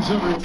Thanks, everyone.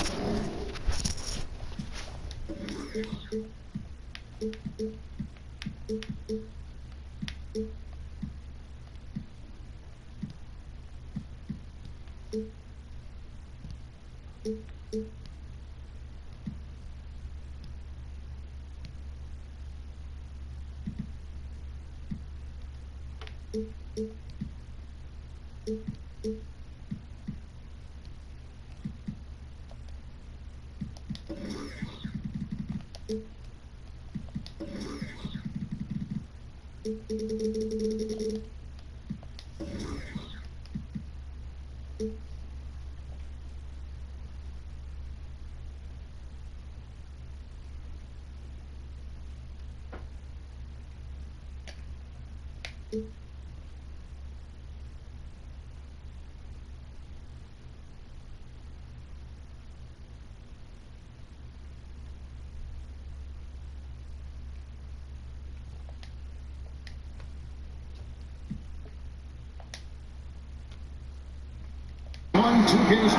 Two games.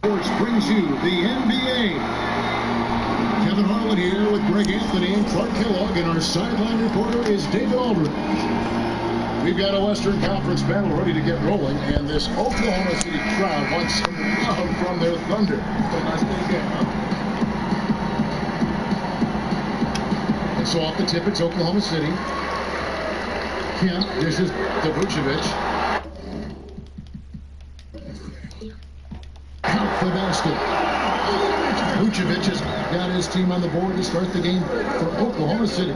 Sports brings you the NBA. Kevin Harlan here with Greg Anthony and Clark Kellogg, and our sideline reporter is David Aldridge. We've got a Western Conference battle ready to get rolling, and this Oklahoma City crowd wants some love from their Thunder. And so off the tip, it's Oklahoma City. Kemp dishes to Vucevic. Count the basket. Vucevic has got his team on the board to start the game for Oklahoma City.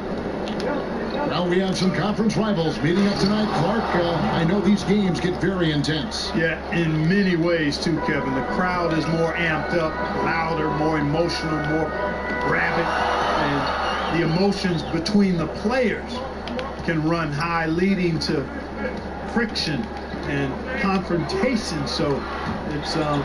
Now we have some conference rivals meeting up tonight. Clark, I know these games get very intense. Yeah, in many ways too, Kevin. The crowd is more amped up, louder, more emotional, more rabid, and the emotions between the players can run high, leading to friction and confrontation. So it's a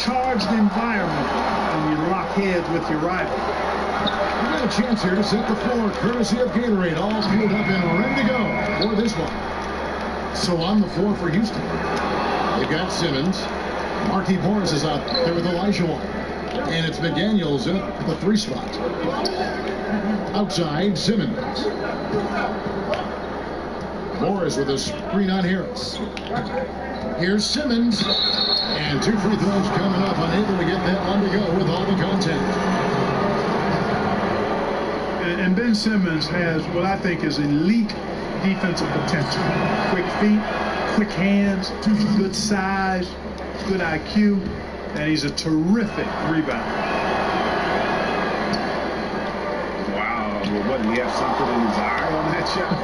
charged environment when you lock heads with your rival. We got a chance here to set the floor, courtesy of Gatorade, all fueled up and ready to go for this one. So on the floor for Houston, they've got Simmons. Marquise Morris is out there with Elijah One. And it's McDaniels in at the 3 spot. Outside, Simmons. Morris with a screen on Harris. Here's Simmons. And 2 free throws coming up, unable to get that one to go with all the contact. And Ben Simmons has what I think is elite defensive potential. Quick feet, quick hands, good size, good IQ, and he's a terrific rebounder. Wow, well, what, did he have something in his eye on that shot?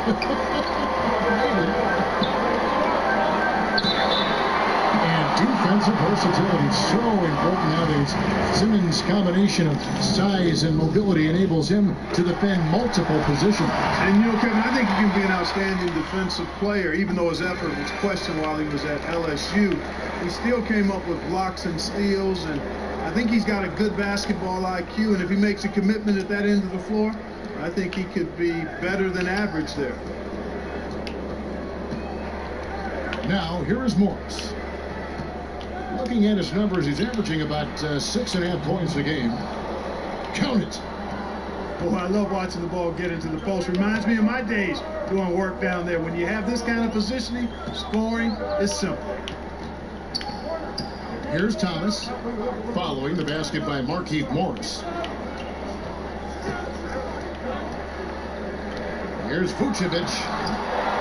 And defensive versatility, so important nowadays. Simmons' combination of size and mobility enables him to defend multiple positions. And you know, Kevin, I think he can be an outstanding defensive player, even though his effort was questioned while he was at LSU. He still came up with blocks and steals, and I think he's got a good basketball IQ, and if he makes a commitment at that end of the floor, I think he could be better than average there. Now, here is Morris. Looking at his numbers, he's averaging about 6.5 points a game. Count it. Boy, I love watching the ball get into the post. Reminds me of my days doing work down there. When you have this kind of positioning, scoring is simple. Here's Thomas, following the basket by Marquise Morris. Here's Vucevic,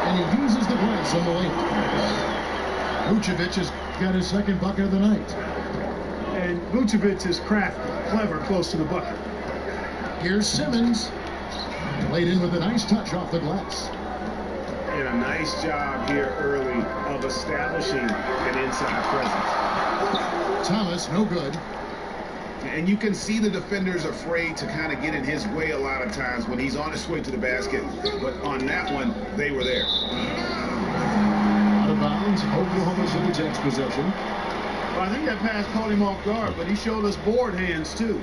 and he uses the glass on the lane. Vucevic has got his second bucket of the night. And Vucevic is crafty, clever, close to the bucket. Here's Simmons, laid in with a nice touch off the glass. And a nice job here early of establishing an inside presence. Thomas, no good. And you can see the defenders afraid to kind of get in his way a lot of times when he's on his way to the basket. But on that one, they were there. Out of bounds, Oklahoma City takes possession. Well, I think that pass caught him off guard, but he showed us board hands too.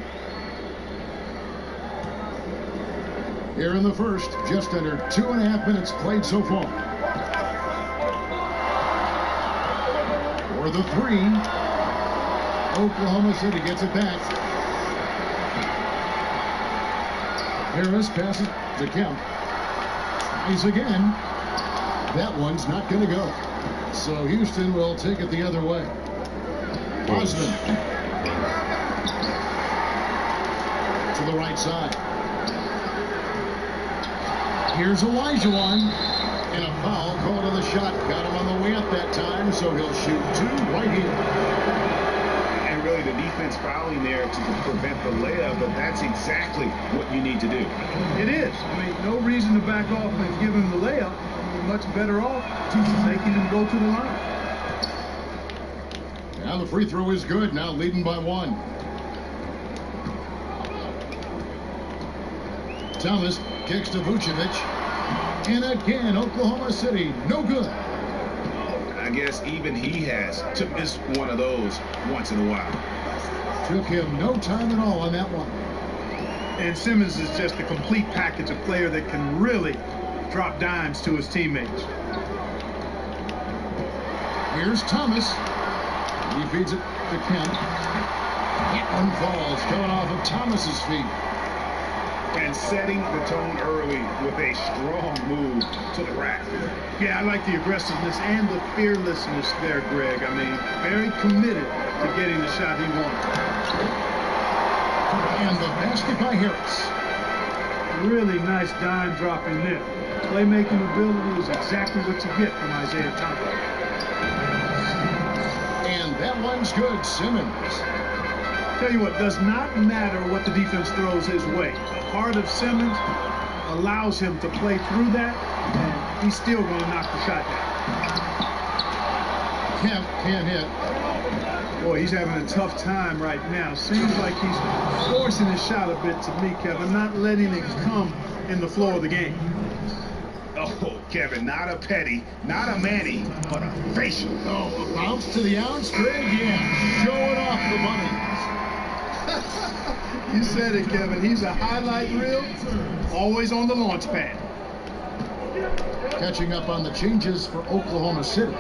Here in the first, just under 2.5 minutes played so far. for the three. Oklahoma City gets it back. Harris passes to Kemp. Tries again. That one's not going to go. So Houston will take it the other way. Osmond to the right side. Here's Elijah and a foul called on the shot. Got him on the way up that time, so he'll shoot two right here. And really the defense fouling there to prevent the layup, but that's exactly what you need to do. It is. I mean, no reason to back off and give him the layup. You're much better off making him go to the line. Now the free throw is good, now leading by one. Thomas kicks to Vucevic. And again, Oklahoma City, no good. I guess even he has to miss one of those once in a while. Took him no time at all on that one. And Simmons is just a complete package, a player that can really drop dimes to his teammates. Here's Thomas. He feeds it to Kemp. That one falls, coming off of Thomas's feet. And setting the tone early with a strong move to the rack. Yeah, I like the aggressiveness and the fearlessness there, Greg. I mean, very committed to getting the shot he wanted. And the basket by Harris. Really nice dime dropping there. Playmaking ability is exactly what you get from Isaiah Thomas. And that one's good, Simmons. Tell you what, does not matter what the defense throws his way. The heart of Simmons allows him to play through that, and he's still going to knock the shot down. Kemp can't hit. Boy, he's having a tough time right now. Seems like he's forcing his shot a bit to me, Kevin, not letting it come in the flow of the game. Oh, Kevin, not a petty, not a Manny, but a facial. Oh, a bounce to the ounce, Greg, yeah. Showing off the money. You said it, Kevin. He's a highlight reel, always on the launch pad. Catching up on the changes for Oklahoma City.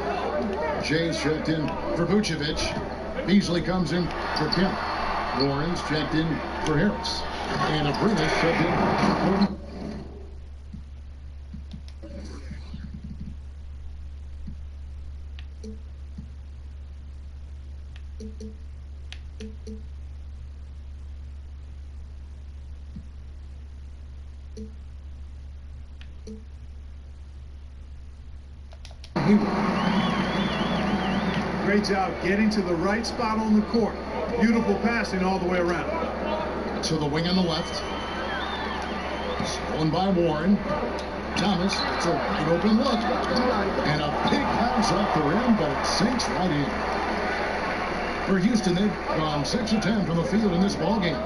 Jay's checked in for Vucevic. Beasley comes in for Kemp. Warren's checked in for Harris. And Abrinas checked in for Great job getting to the right spot on the court. Beautiful passing all the way around. To the wing on the left. Stolen by Warren. Thomas, it's an open look. And a big bounce off the rim, but it sinks right in. For Houston, they've gone 6 of 10 from the field in this ballgame.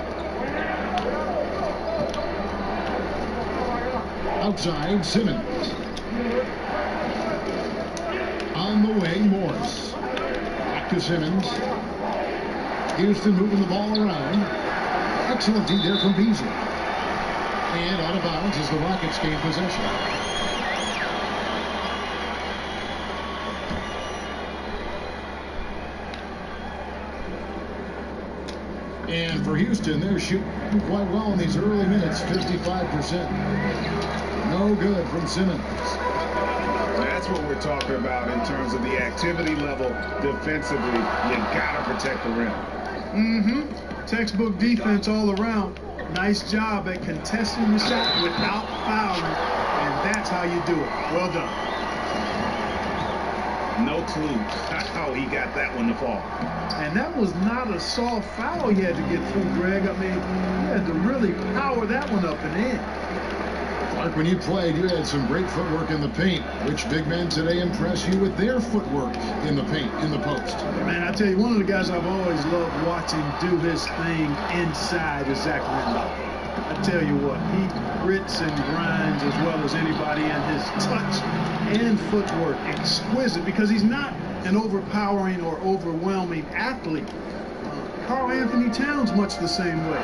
Outside, Simmons. On the wing, Morris. Back to Simmons. Houston moving the ball around. Excellent D there from Beasley. And out of bounds as the Rockets gain possession. And for Houston, they're shooting quite well in these early minutes, 55%. No good from Simmons. That's what we're talking about in terms of the activity level defensively. You gotta protect the rim. Textbook defense all around. Nice job at contesting the shot without fouling, and that's how you do it. Well done. No clue how he got that one to fall. And that was not a soft foul he had to get through, Greg. I mean, he had to really power that one up and in. Clark, when you played, you had some great footwork in the paint. Which big men today impress you with their footwork in the paint, in the post? Man, I tell you, one of the guys I've always loved watching do his thing inside is Zach Randolph. I tell you what, he grits and grinds as well as anybody, and his touch and footwork exquisite because he's not an overpowering or overwhelming athlete. Karl Anthony Towns much the same way.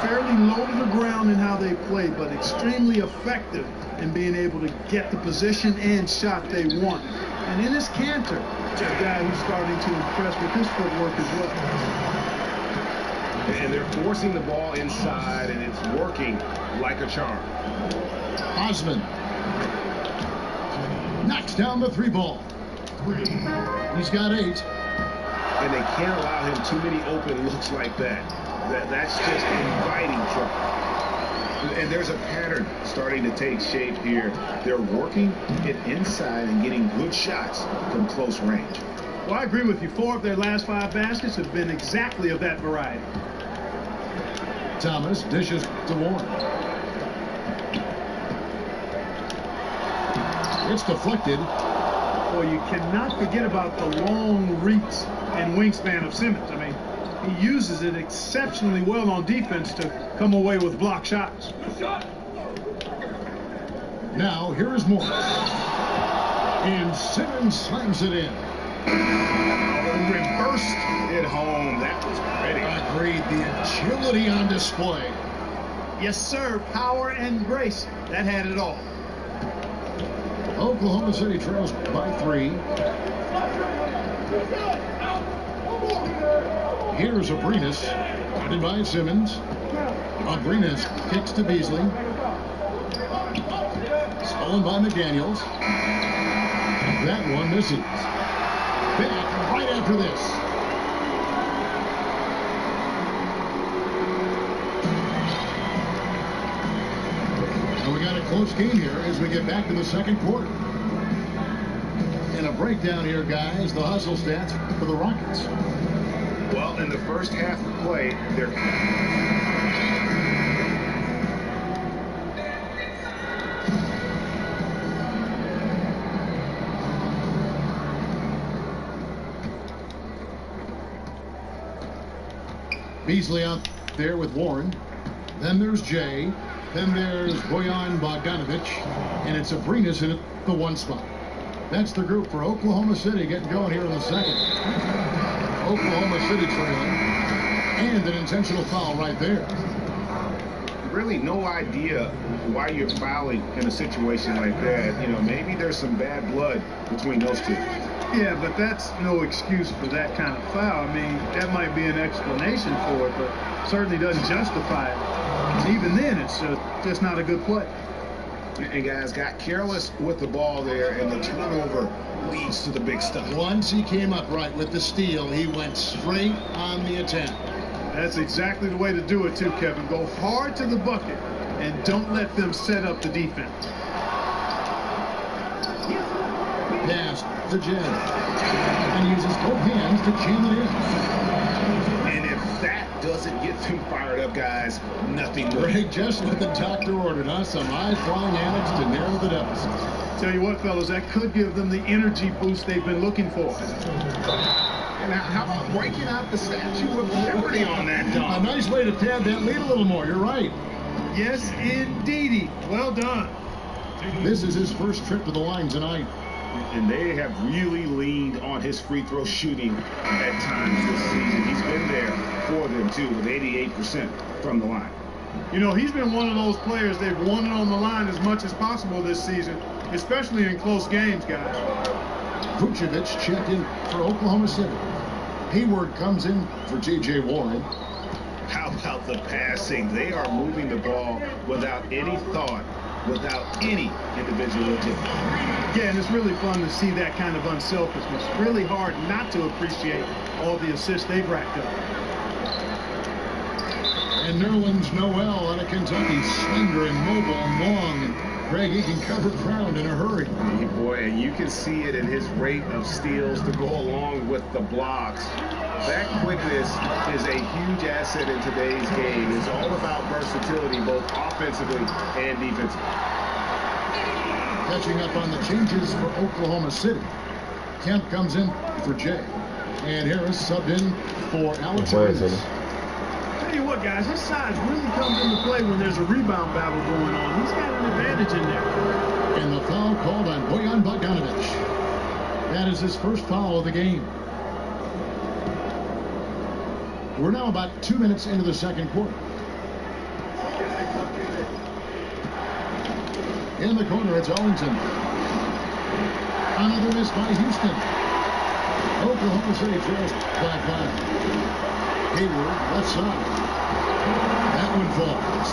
Fairly low to the ground in how they play, but extremely effective in being able to get the position and shot they want. And in his canter, a guy who's starting to impress with his footwork as well. And they're forcing the ball inside, and it's working like a charm. Osman knocks down the 3 ball. He's got 8. And they can't allow him too many open looks like that. That's just inviting trouble. And there's a pattern starting to take shape here. They're working it inside and getting good shots from close range. Well, I agree with you. 4 of their last 5 baskets have been exactly of that variety. Thomas dishes to Warren. It's deflected. Well, you cannot forget about the long reach and wingspan of Simmons. I mean, he uses it exceptionally well on defense to come away with block shots. Now, here is Moore. And Simmons slams it in. Reversed it home. That was pretty. Agreed. The agility on display. Yes, sir. Power and grace. That had it all. Oklahoma City trails by 3. Here's Abrinas, guarded by Simmons. Abrinas kicks to Beasley. Stolen by McDaniels. That one misses. Back right after this. And we got a close game here as we get back to the second quarter. And a breakdown here, guys, the hustle stats for the Rockets. Well, in the first half of play, they're... Beasley out there with Warren. Then there's Jay. Then there's Bojan Bogdanovic. And it's Abrinas in the 1 spot. That's the group for Oklahoma City getting going here in the second. Oklahoma City trailing. And an intentional foul right there. Really no idea why you're fouling in a situation like that. You know, maybe there's some bad blood between those two. Yeah, but that's no excuse for that kind of foul. I mean, that might be an explanation for it, but certainly doesn't justify it. And even then, it's just not a good play. And guys got careless with the ball there, and the turnover leads to the big stuff. Once he came up right with the steal, he went straight on the attack. That's exactly the way to do it too, Kevin. Go hard to the bucket and don't let them set up the defense. Pass to Jay. And uses both hands to jam it in. And if that doesn't get them fired up, guys, nothing will. Greg, just what the doctor ordered, huh? Some high-flying antics to narrow the deficit. Tell you what, fellas, that could give them the energy boost they've been looking for. And how about breaking out the Statue of Liberty on that dunk? A nice way to pad that lead a little more. You're right. Yes, indeedy. Well done. This is his first trip to the line tonight. And they have really leaned on his free throw shooting at times this season. He's been there for them, too, with 88% from the line. You know, he's been one of those players they've wanted on the line as much as possible this season, especially in close games, guys. Vucevic checked in for Oklahoma City. Hayward comes in for J.J. Warren. How about the passing? They are moving the ball without any thought, without any individual attempt. Yeah, and it's really fun to see that kind of unselfishness. Really hard not to appreciate all the assists they've racked up. And Nerlens Noel out of Kentucky, slender and mobile and long. Greg, he can cover ground in a hurry. Hey, boy, and you can see it in his rate of steals to go along with the blocks. That quickness is a huge asset in today's game. It's all about versatility, both offensively and defensively. Catching up on the changes for Oklahoma City. Kemp comes in for Jay. And Harris subbed in for Alex Abrinas. Tell you what, guys, his size really comes into play when there's a rebound battle going on. He's got an advantage in there. And the foul called on Bojan Bogdanovic. That is his first foul of the game. We're now about 2 minutes into the second quarter. In the corner, it's Ellington. Another miss by Houston. Oklahoma City trails by 5. Hayward, left side. That one falls.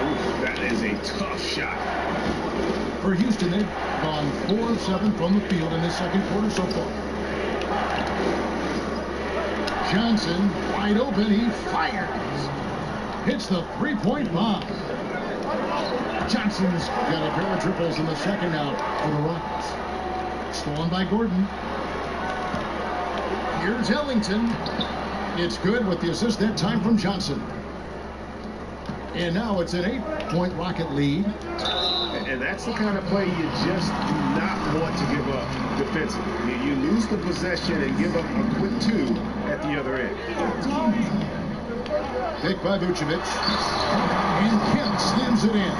Ooh, that is a tough shot. For Houston, they've gone 4 of 7 from the field in this second quarter so far. Johnson, wide open, he fires. Hits the three-point bomb. Johnson's got a pair of triples in the second out for the Rockets. Stolen by Gordon. Here's Ellington. It's good with the assist that time from Johnson. And now it's an 8-point Rocket lead. And that's the kind of play you just do not want to give up defensively. You lose the possession and give up a quick 2 at the other end. Pick by Vucevic. And Kemp slams it in.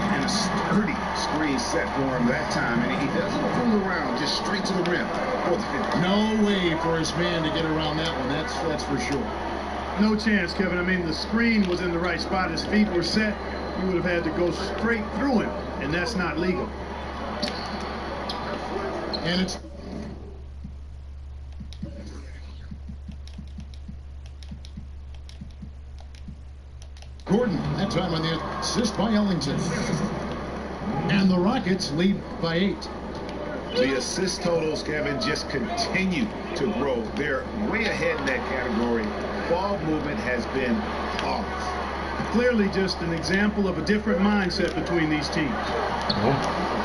And a sturdy screen set for him that time. And he doesn't fool around, just straight to the rim. No way for his man to get around that one. That's for sure. No chance, Kevin. I mean, the screen was in the right spot. His feet were set. You would have had to go straight through him, and that's not legal. And it's Gordon, that time on the assist by Ellington. And the Rockets lead by 8. The assist totals, Kevin, just continue to grow. They're way ahead in that category. Ball movement has been flawless. Clearly just an example of a different mindset between these teams.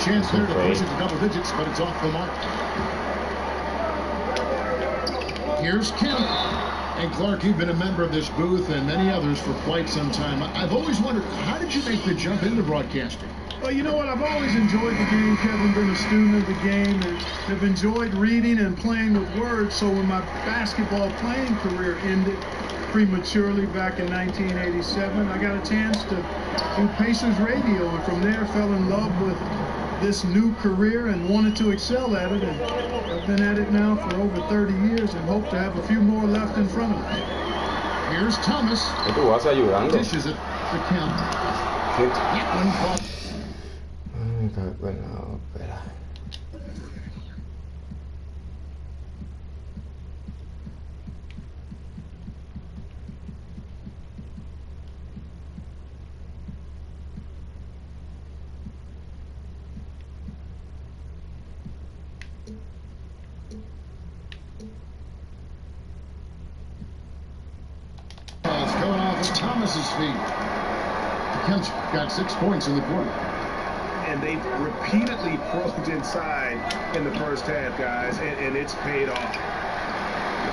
Chance there to push it to double digits, but it's off the mark. Here's Kemp. And Clark, you've been a member of this booth and many others for quite some time. I've always wondered, how did you make the jump into broadcasting? Well, you know what? I've always enjoyed the game, Kevin, been a student of the game, and have enjoyed reading and playing with words. So when my basketball playing career ended prematurely back in 1987, I got a chance to do Pacers radio, and from there fell in love with this new career and wanted to excel at it. And I've been at it now for over 30 years and hope to have a few more left in front of me. Here's Thomas. Tú vas ayudando. Dishes it to Kemp. That one falls. Bueno, espera. It's going off of Thomas's feet. Kemp's got 6 points in the quarter. And they've repeatedly probed inside in the first half, guys, and it's paid off.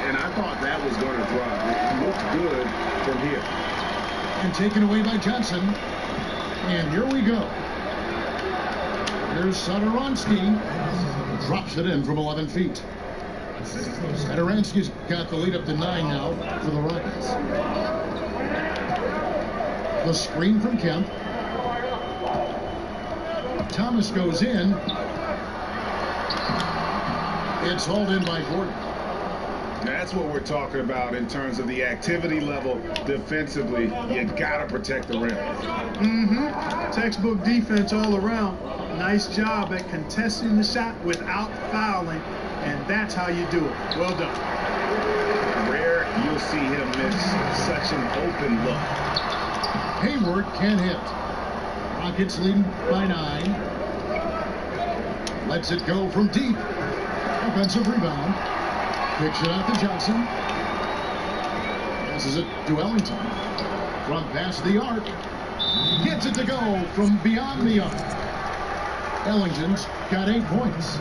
And I thought that was going to drop. It looked good from here. And taken away by Johnson. And here we go. Here's Satoransky. Drops it in from 11 feet. Satoransky's got the lead up to 9 now for the Rockets. The screen from Kemp. Thomas goes in. It's hauled in by Gordon. That's what we're talking about in terms of the activity level defensively. You got to protect the rim. Textbook defense all around. Nice job at contesting the shot without fouling, and that's how you do it. Well done. Rare you'll see him miss such an open look. Hayward can't hit. Rockets leading by 9. Lets it go from deep. Offensive rebound. Picks it out to Johnson. Passes it to Ellington. From past the arc. Gets it to go from beyond the arc. Ellington's got 8 points.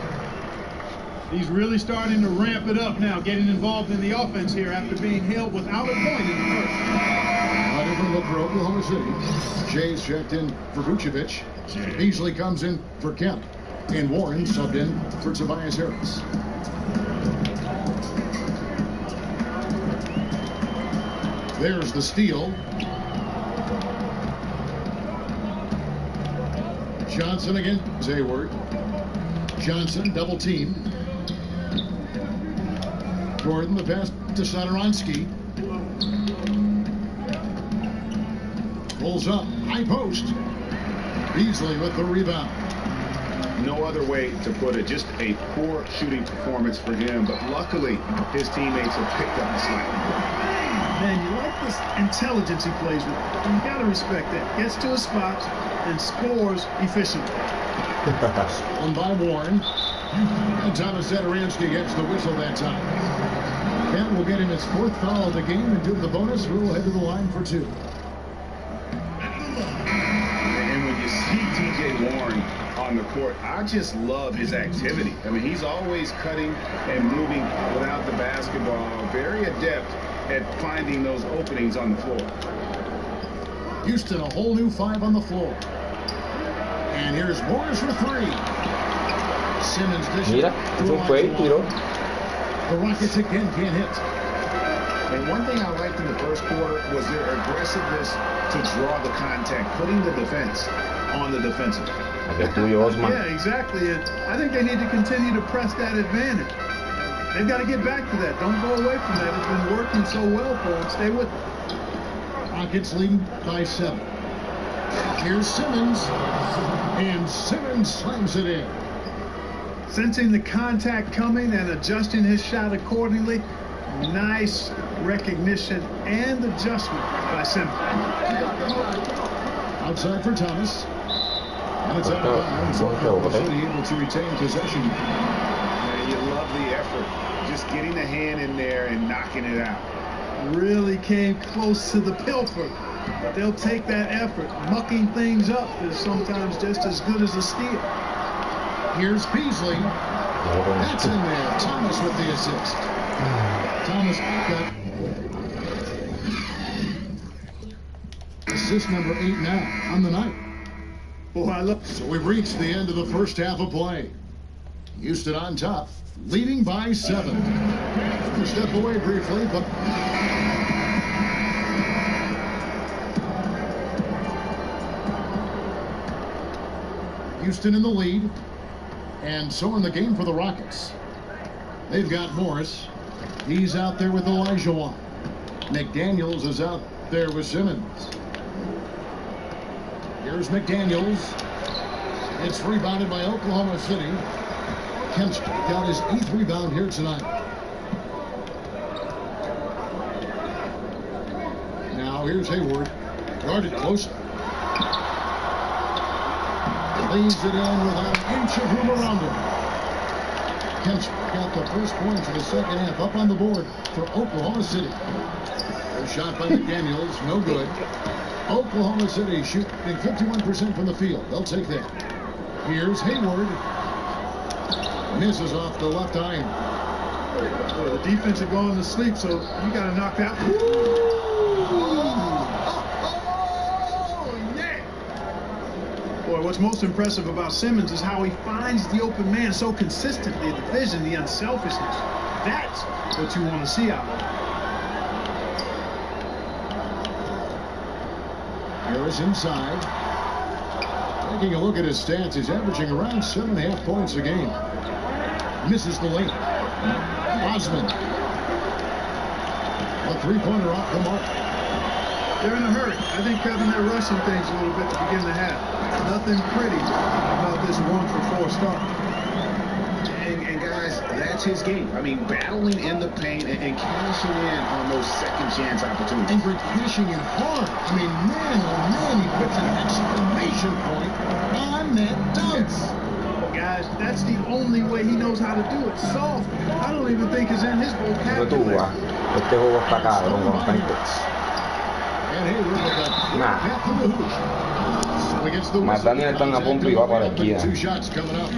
He's really starting to ramp it up now, getting involved in the offense here after being held without a point in the first. A different look for Oklahoma City. Jay's checked in for Vucevic. Beasley comes in for Kemp. And Warren subbed in for Tobias Harris. There's the steal. Johnson against Hayward. Johnson double team. Gordon the pass to Satoransky. Pulls up, high post. Beasley with the rebound. No other way to put it. Just a poor shooting performance for him. But luckily, his teammates have picked up the slack. Man, you like this intelligence he plays with. You got to respect that. Gets to his spots and scores efficiently. Stolen by Warren. And Thomas Zadaransky gets the whistle that time. Kent will get him his 4th foul of the game, and due to the bonus, we'll head to the line for 2. And when you see T.J. Warren on the court, I just love his activity. I mean, he's always cutting and moving without the basketball. Very adept at finding those openings on the floor. Houston, a whole new 5 on the floor. And here's Morris for 3. Simmons dishes. Mira, eso fue, tiró. The Rockets again can't hit. And one thing I liked in the first quarter was their aggressiveness to draw the contact, putting the defense on the defensive. Yeah, exactly. And I think they need to continue to press that advantage. They've got to get back to that. Don't go away from that. It's been working so well for them. Stay with it. Rockets leading by 7. Here's Simmons. And Simmons slams it in. Sensing the contact coming and adjusting his shot accordingly. Nice recognition and adjustment by Simmons. Outside for Thomas. And it's out of bounds. Oklahoma City able to retain possession. And you love the effort. Just getting the hand in there and knocking it out. Really came close to the pilfer. But they'll take that effort. Mucking things up is sometimes just as good as a steal. Here's Beasley. That's in there. Thomas with the assist. Thomas got assist number 8 now on the night. Boy, I love. So we've reached the end of the first half of play. Houston on top, leading by 7. We'll step away briefly, but Houston in the lead, and so in the game for the Rockets. They've got Morris. He's out there with Elijah Wan. McDaniels is out there with Simmons. Here's McDaniels. It's rebounded by Oklahoma City. Kemp's got his 8th rebound here tonight. Now here's Hayward. Guarded closely. Leaves it in without an inch of room around him. Kemp's got the first points of the second half up on the board for Oklahoma City. A shot by McDaniels, no good. Oklahoma City shooting 51% from the field. They'll take that. Here's Hayward. Misses off the left iron. Well, the defense had gone to sleep, so you got to knock that. Boy, what's most impressive about Simmons is how he finds the open man so consistently. The vision, the unselfishness. That's what you want to see out of him. Harris inside. Taking a look at his stats, he's averaging around 7.5 points a game. Misses the lane. Osman. A 3-pointer off the mark. They're in a hurry. I think, Kevin, they're rushing things a little bit to begin the half. Nothing pretty about this 1-for-4 start. And guys, that's his game. I mean, battling in the paint and cashing in on those second chance opportunities. And cashing in hard. I mean, man, oh man, he puts an exclamation point on that dunk. Yes. Guys, that's the only way he knows how to do it. Soft. I don't even think is in his vocabulary. Este juego está cabrón con los tanques. And Hayward with a half of the hooch. So against the Daniel están a punto y va para la esquina. 2 shots coming up.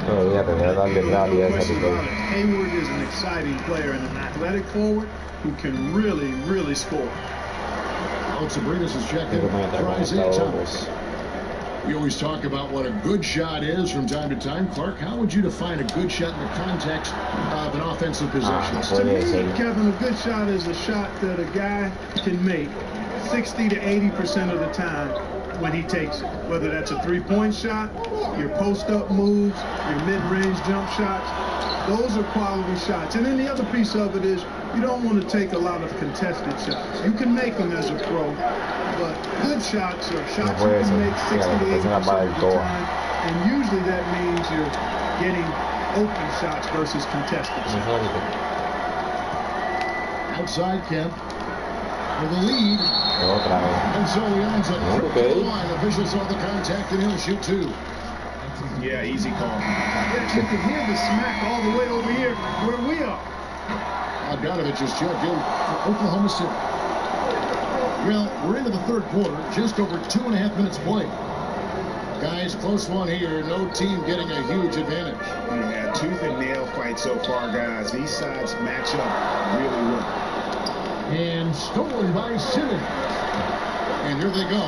Olvídate, voy a darle realidad a ese tipo. Hayward is an exciting player and an athletic forward who can really, really score. Alex Abrinas is checking. Tries 8 times. We always talk about what a good shot is from time to time. Clark, how would you define a good shot in the context of an offensive possession? To me, Kevin, a good shot is a shot that a guy can make 60 to 80% of the time when he takes it. Whether that's a 3-point shot, your post-up moves, your mid-range jump shots, those are quality shots. And then the other piece of it is you don't want to take a lot of contested shots. You can make them as a pro, but good shots are shots you can make 60 to 80% of the time And usually that means you're getting open shots versus contested shots. Outside Kemp with a lead. Otra vez. And so he ends up Okay. to the line. Officials saw the contact and he'll shoot two. Yeah, easy call. Yeah, you can hear the smack all the way over here where we are. Bogdanovich is checked in for Oklahoma City. Well, we're into the third quarter, just over 2.5 minutes played. Guys, close one here. No team getting a huge advantage. Yeah, tooth and nail fight so far, guys. These sides match up really well. And stolen by Simmons. And here they go.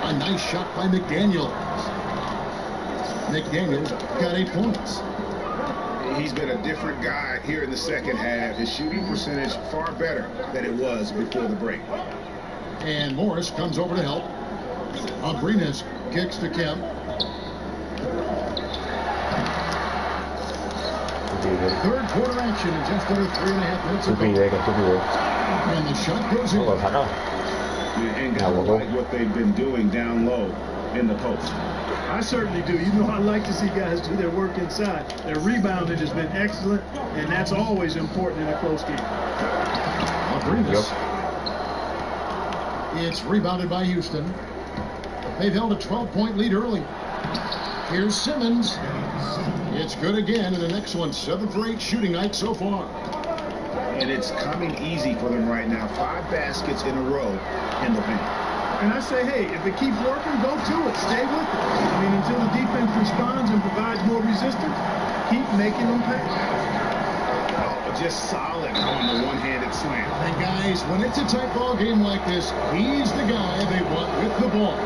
A nice shot by McDaniels. McDaniels got 8 points. He's been a different guy here in the second half. His shooting percentage far better than it was before the break. And Morris comes over to help. Abrinas kicks to Kemp. Third quarter action in just under 3.5 minutes ago. And the shot goes in. And guys like what they've been doing down low in the post. I certainly do. You know, I like to see guys do their work inside. Their rebounding has been excellent, and that's always important in a close game. Abrinas. It's rebounded by Houston. They've held a 12-point lead early. Here's Simmons. It's good again, and an excellent 7 for 8 shooting night so far. And it's coming easy for them right now. 5 baskets in a row in the paint. And I say, hey, if it keeps working, go to it. Stay with it. I mean, until the defense responds and provides more resistance, keep making them pay. Just solid on the one-handed slam. And guys, when it's a tight ball game like this, he's the guy they want with the ball.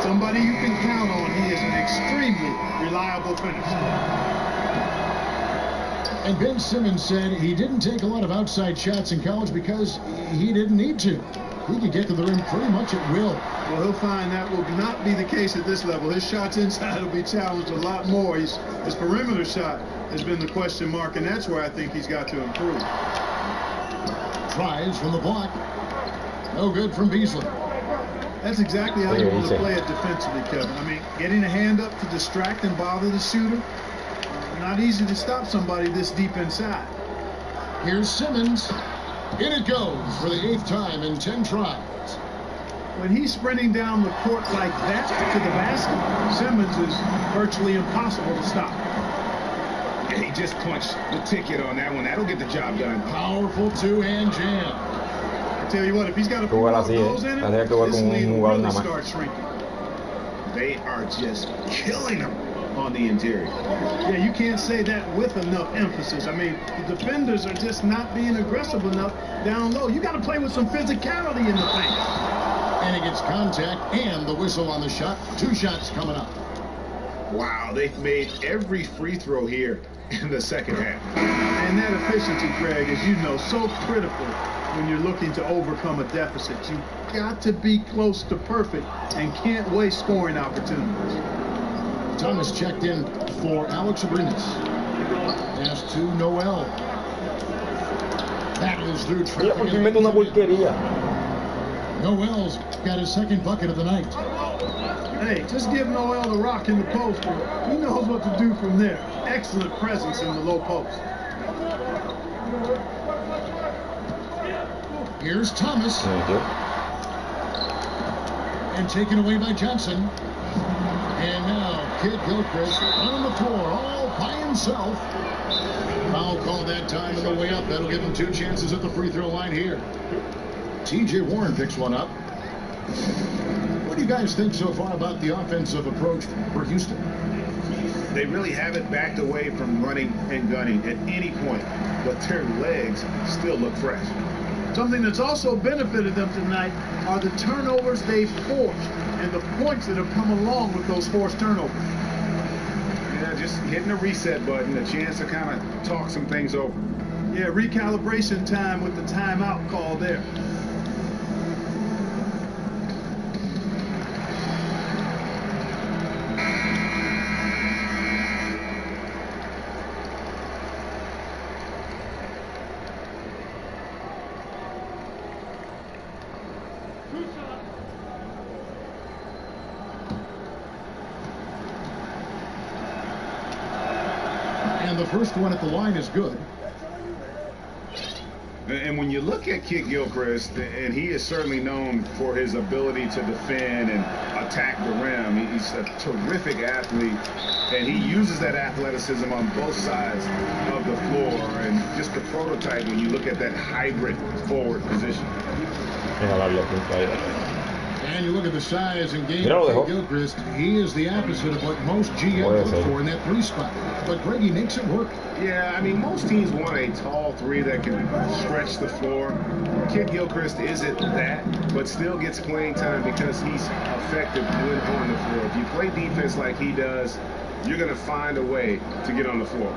Somebody you can count on. He is an extremely reliable finisher. And Ben Simmons said he didn't take a lot of outside shots in college because he didn't need to. He could get to the rim pretty much at will. Well, he'll find that will not be the case at this level. His shots inside will be challenged a lot more. His perimeter shot has been the question mark, and that's where I think he's got to improve. Tries from the block. No good from Beasley. That's exactly how you want to play it defensively, Kevin. I mean, getting a hand up to distract and bother the shooter, not easy to stop somebody this deep inside. Here's Simmons. In it goes for the 8th time in 10 tries. When he's sprinting down the court like that to the basket, Simmons is virtually impossible to stop. Yeah, he just punched the ticket on that one. That'll get the job done. Powerful two-hand jam. I tell you what, if he's got a few of those in it, this lead will really start shrinking. They are just killing him on the interior. Yeah, you can't say that with enough emphasis. I mean, the defenders are just not being aggressive enough down low. You got to play with some physicality in the paint. And he gets contact and the whistle on the shot. 2 shots coming up. Wow, they've made every free throw here in the second half. And that efficiency, Greg, as you know, so critical when you're looking to overcome a deficit. You've got to be close to perfect and can't waste scoring opportunities. Thomas checked in for Alex Abrinas. Pass to Noel. Battles through traffic. Noel's got his 2nd bucket of the night. Hey, just give Noel the rock in the post. He knows what to do from there. Excellent presence in the low post. Here's Thomas. And taken away by Johnson. And now Kid Gilchrist on the floor all by himself. Foul call that time on the way up. That'll give him 2 chances at the free throw line here. T.J. Warren picks one up. What do you guys think so far about the offensive approach for Houston? They really haven't backed away from running and gunning at any point, but their legs still look fresh. Something that's also benefited them tonight are the turnovers they've forced and the points that have come along with those forced turnovers. Yeah, just hitting a reset button, a chance to kind of talk some things over. Yeah, recalibration time with the timeout call there. first one at the line is good. And when you look at Kit Gilchrist, and he is certainly known for his ability to defend and attack the rim. He's a terrific athlete, and he uses that athleticism on both sides of the floor. And just the prototype when you look at that hybrid forward position. And you look at the size and game of Kit Gilchrist, he is the opposite of what most GM look for in that 3 spot. But Greggy makes it work. Yeah, I mean, most teams want a tall 3 that can stretch the floor. Kit Gilchrist isn't that, but still gets playing time because he's effective when on the floor. If you play defense like he does, you're going to find a way to get on the floor.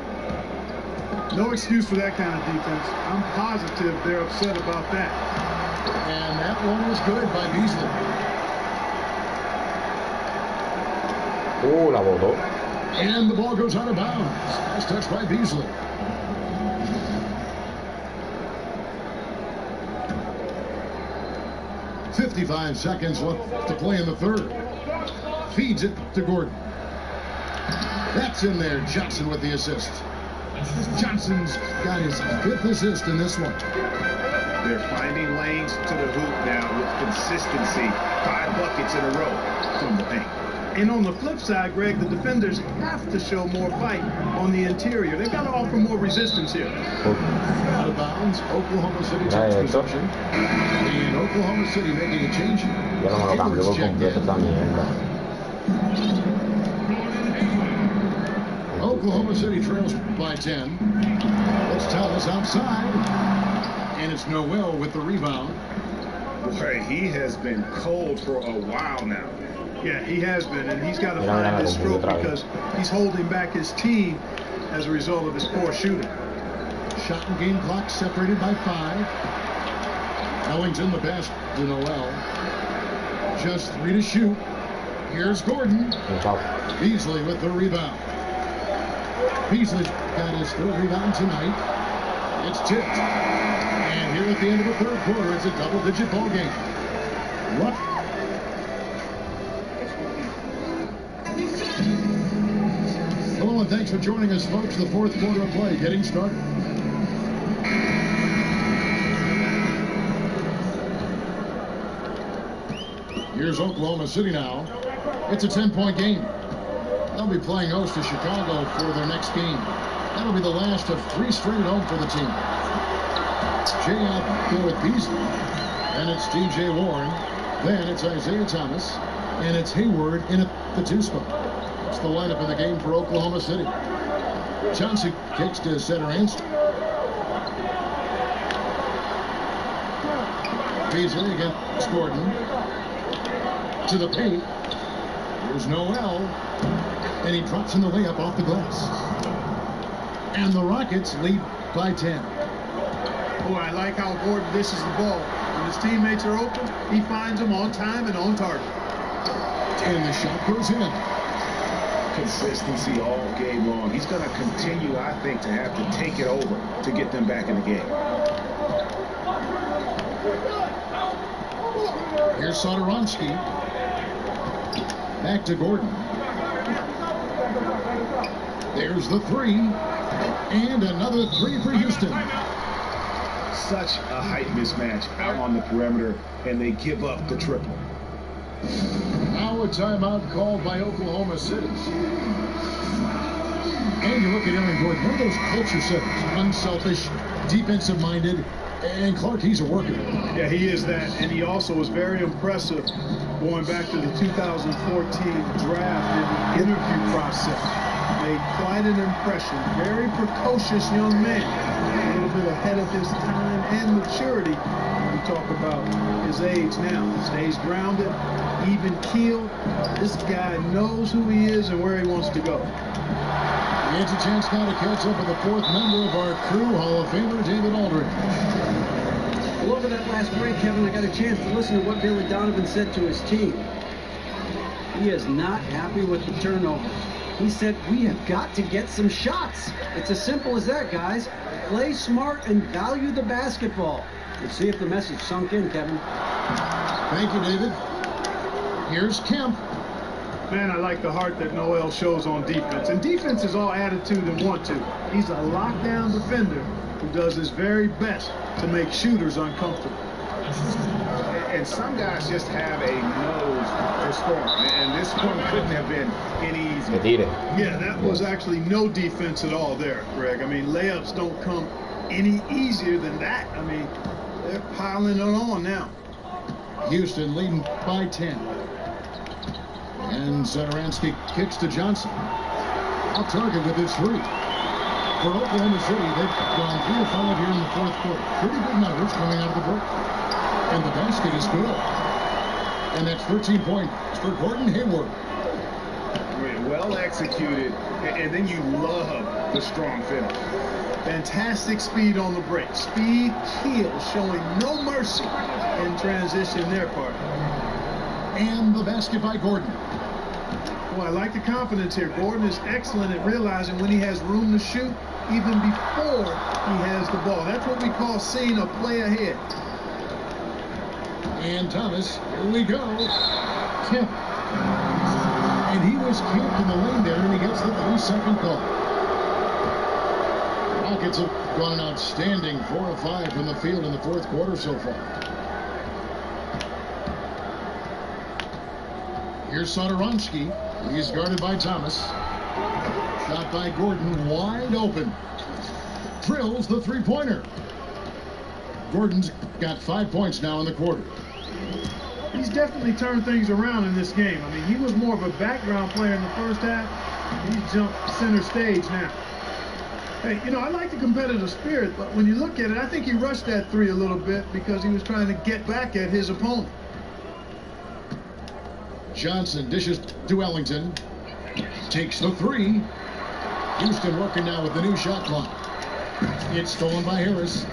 No excuse for that kind of defense. I'm positive they're upset about that. And that one was good by Beasley. La botó. And the ball goes out of bounds. Nice touch by Beasley. .55 seconds left to play in the third. Feeds it to Gordon. That's in there. Johnson with the assist. Johnson's got his 5th assist in this one. They're finding lanes to the hoop now with consistency. 5 buckets in a row from the paint. And on the flip side, Greg, the defenders have to show more fight on the interior. They've got to offer more resistance here. Out of bounds, Oklahoma City takes possession. And Oklahoma City making a change. Oklahoma City trails by 10. Let's tell us outside. And it's Noel with the rebound. Boy, he has been cold for a while now. Yeah, he has been, and he's got to find his stroke because he's holding back his team as a result of his poor shooting. Shot and game clock separated by 5. Ellington the pass to Noel. Just 3 to shoot. Here's Gordon. Beasley with the rebound. Beasley's got his 3rd rebound tonight. It's tipped. And here at the end of the 3rd quarter, it's a double-digit ball game. What? Hello and thanks for joining us, folks. The 4th quarter of play getting started. Here's Oklahoma City now. It's a 10-point game. They'll be playing host to Chicago for their next game. That'll be the last of 3 straight at home for the team. Jay out there with Beasley. Then it's DJ Warren. Then it's Isaiah Thomas. And it's Hayward in at the 2 spot. It's the lineup in the game for Oklahoma City. Johnson kicks to center Anston. Beasley against Gordon. To the paint. Here's Noel. And he drops in the layup off the glass. And the Rockets lead by 10. Boy, I like how Gordon dishes the ball. When his teammates are open, he finds them on time and on target. And the shot goes in. Consistency all game long. He's going to continue, I think, to have to take it over to get them back in the game. Here's Satoransky. Back to Gordon. There's the 3. And another 3 for Houston. Such a height mismatch out on the perimeter, and they give up the triple. Now a timeout called by Oklahoma City. And you look at Aaron Gordon, one of those culture setters, unselfish, defensive-minded, and Clark, he's a worker. Yeah, he is that, and he also was very impressive going back to the 2014 draft in the interview process. Made quite an impression. Very precocious young man. A little bit ahead of his time and maturity. We talk about his age now. Stays grounded, even keeled. This guy knows who he is and where he wants to go. He has a chance now to catch up with the 4th member of our crew, Hall of Famer David Aldridge. Well, over that last break, Kevin, I got a chance to listen to what Billy Donovan said to his team. He is not happy with the turnovers. He said, we have got to get some shots. It's as simple as that, guys. Play smart and value the basketball. Let's see if the message sunk in, Kevin. Thank you, David. Here's Kemp. Man, I like the heart that Noel shows on defense. And defense is all attitude and want to. He's a lockdown defender who does his very best to make shooters uncomfortable. And some guys just have a nose for scoring. And this one couldn't have been any easier. Yeah, that was actually no defense at all there, Greg. I mean, layups don't come any easier than that. I mean, they're piling it on now. Houston leading by 10. And Satoransky kicks to Johnson. Off target with his three. For Oklahoma City, they've gone 3 of 5 here in the fourth quarter. Pretty good numbers coming out of the break. And the basket is good. And that's 13 points for Gordon Hayward. Well executed, and then you love the strong finish. Fantastic speed on the break. Speed kills, showing no mercy in transition their part. And the basket by Gordon. Well, I like the confidence here. Gordon is excellent at realizing when he has room to shoot, even before he has the ball. That's what we call seeing a play ahead. And Thomas, here we go. Tip. And he was kicked in the lane there, and he gets the 3-second call. Rockets have gone an outstanding 4 of 5 from the field in the fourth quarter so far. Here's Satoransky. He's guarded by Thomas. Shot by Gordon, wide open. Drills the three-pointer. Gordon's got 5 points now in the quarter. He's definitely turned things around in this game. I mean, he was more of a background player in the first half. He's jumped center stage now. Hey, you know, I like the competitive spirit, but when you look at it, I think he rushed that three a little bit because he was trying to get back at his opponent. Johnson dishes to Ellington. Takes the three. Houston working now with the new shot clock. It's stolen by Harris.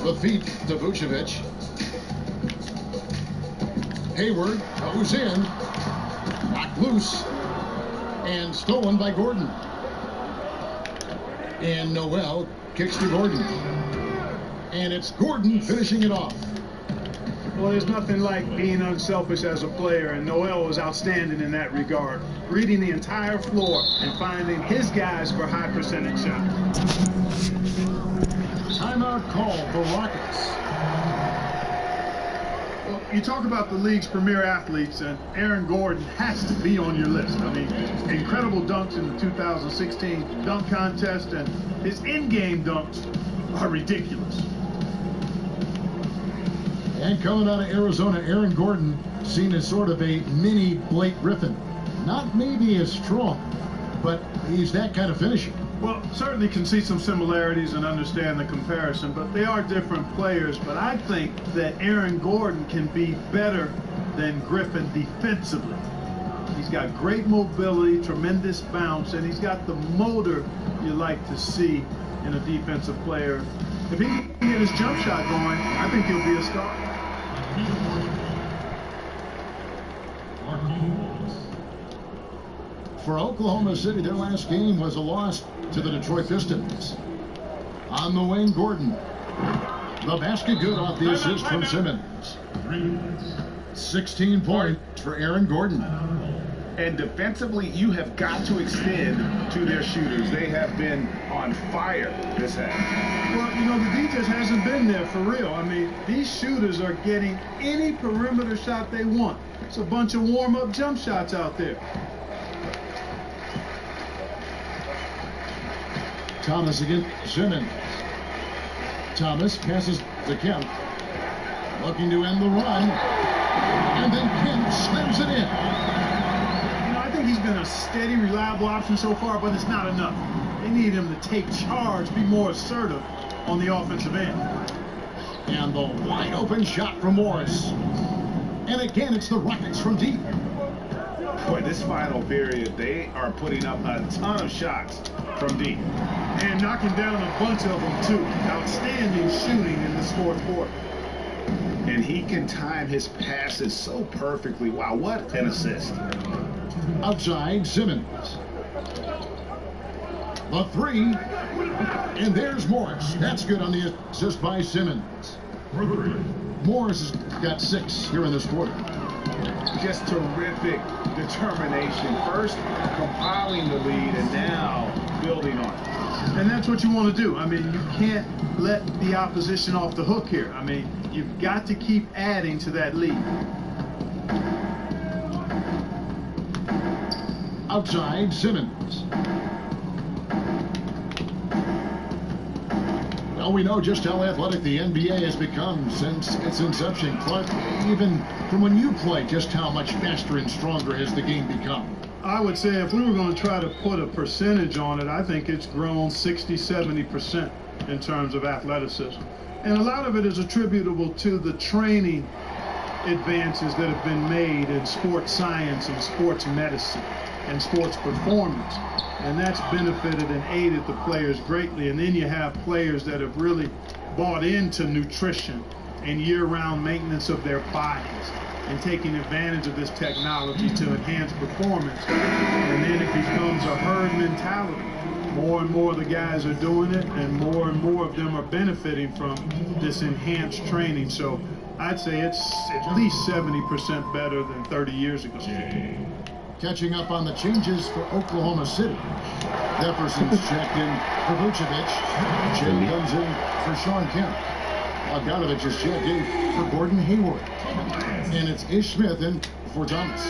The feet to Vucevic. Hayward goes in. Knocked loose. And stolen by Gordon. And Noel kicks to Gordon. And it's Gordon finishing it off. Well, there's nothing like being unselfish as a player, and Noel was outstanding in that regard, reading the entire floor and finding his guys for high percentage shots. Timeout call for Rockets. Well, you talk about the league's premier athletes, and Aaron Gordon has to be on your list. I mean, incredible dunks in the 2016 dunk contest, and his in-game dunks are ridiculous. And coming out of Arizona, Aaron Gordon seen as sort of a mini Blake Griffin. Not maybe as strong, but he's that kind of finisher. Well, certainly can see some similarities and understand the comparison, but they are different players. But I think that Aaron Gordon can be better than Griffin defensively. He's got great mobility, tremendous bounce, and he's got the motor you like to see in a defensive player. If he can get his jump shot going, I think he'll be a star. For Oklahoma City, their last game was a loss to the Detroit Pistons. On the wing, Gordon. The basket good off the assist from Simmons. 16 points for Aaron Gordon. And defensively, you have got to extend to their shooters. They have been on fire this half. Well, you know, the D just hasn't been there for real. I mean, these shooters are getting any perimeter shot they want. It's a bunch of warm-up jump shots out there. Thomas against Simmons. Thomas passes to Kemp. Looking to end the run. And then Kemp slams it in. I think he's been a steady, reliable option so far, but it's not enough. They need him to take charge, be more assertive on the offensive end. And the wide open shot from Morris. And again, it's the Rockets from deep. Boy, this final period, they are putting up a ton of shots from deep. And knocking down a bunch of them, too. Outstanding shooting in this fourth quarter. And he can time his passes so perfectly. Wow, what an assist. Outside, Simmons. The three. And there's Morris. That's good on the assist by Simmons. Morris has got 6 here in this quarter. Just terrific determination. First, compiling the lead, and now building on it. And that's what you want to do. I mean, you can't let the opposition off the hook here. I mean, you've got to keep adding to that lead. Outside, Simmons. Well, we know just how athletic the NBA has become since its inception. Clark, even from when you play, just how much faster and stronger has the game become? I would say if we were going to try to put a percentage on it, I think it's grown 60–70% in terms of athleticism. And a lot of it is attributable to the training advances that have been made in sports science and sports medicine and sports performance. And that's benefited and aided the players greatly. And then you have players that have really bought into nutrition and year-round maintenance of their bodies and taking advantage of this technology to enhance performance. And then it becomes a herd mentality. More and more of the guys are doing it, and more of them are benefiting from this enhanced training. So I'd say it's at least 70% better than 30 years ago. Catching up on the changes for Oklahoma City. Jefferson's checked in for Vucevic. Jay comes in for Sean Kemp. Bogdanovich is checked in for Gordon Hayward. And it's Ish Smith in for Thomas.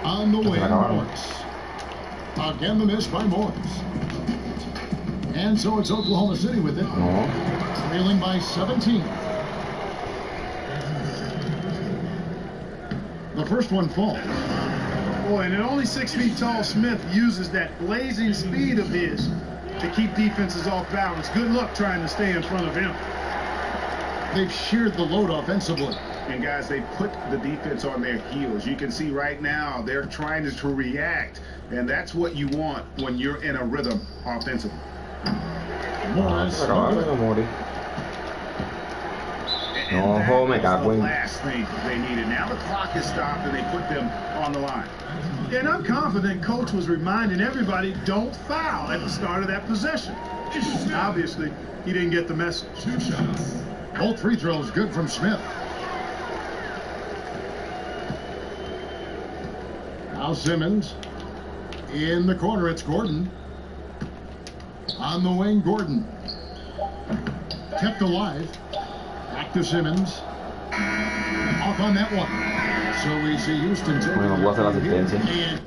On the wing, Morris. Again, the miss by Morris. And so it's Oklahoma City with it. Trailing by 17. The first one falls. Boy, and at only 6 feet tall, Smith uses that blazing speed of his to keep defenses off balance. Good luck trying to stay in front of him. They've sheared the load offensively. And guys, they put the defense on their heels. You can see right now they're trying to react, and that's what you want when you're in a rhythm offensively. Morris. And that was the last thing they needed. Now the clock is stopped, and they put them on the line. And I'm confident Coach was reminding everybody, don't foul at the start of that possession. Obviously, he didn't get the message. Both free throws good from Smith. Now Simmons. In the corner, it's Gordon. On the wing, Gordon. Kept alive. Back to Simmons. Off on that one. So we see Houston taking it.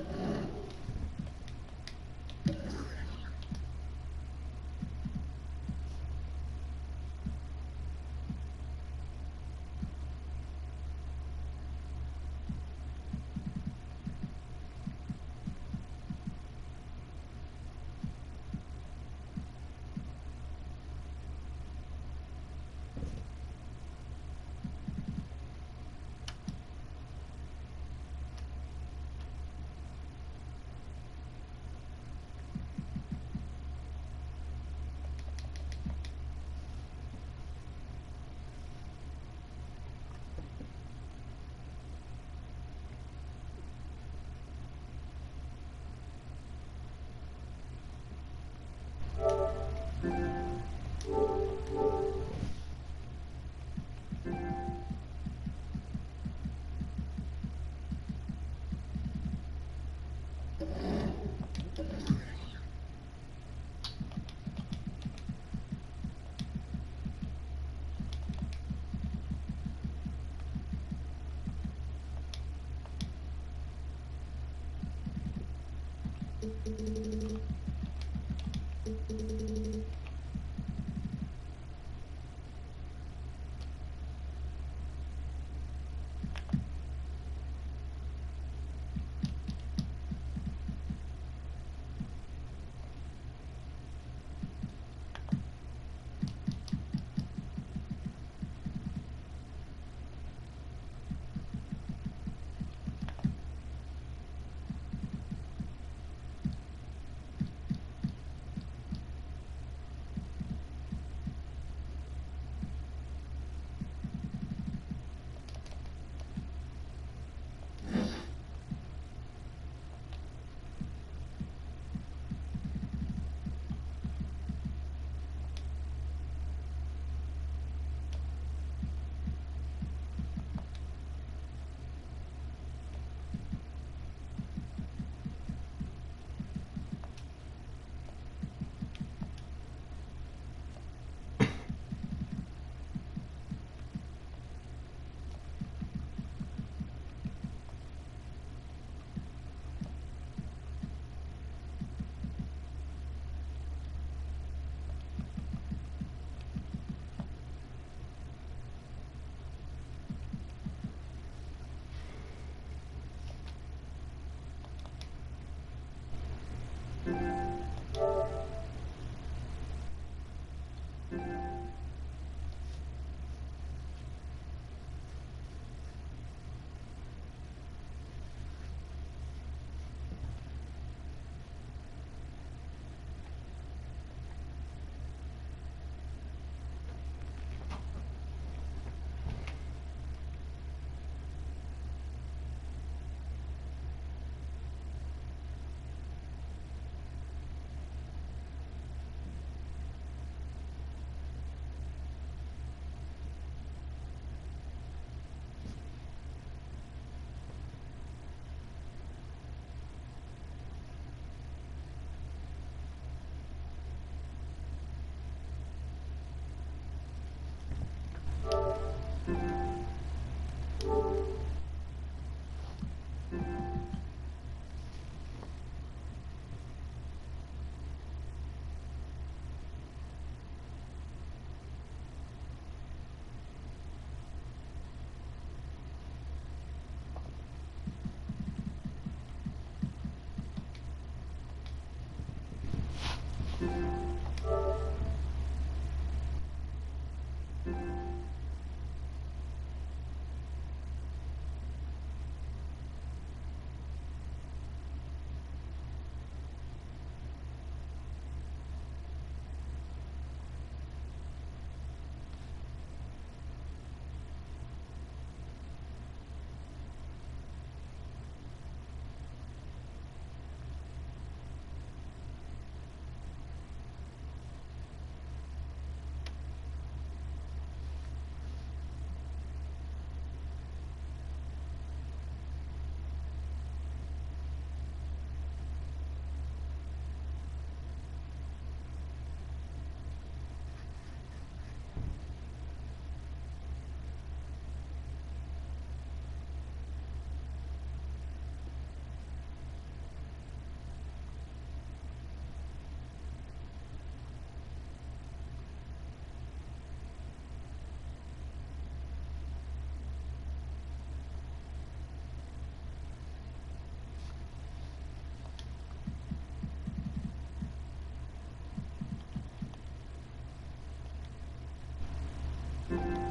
Thank you.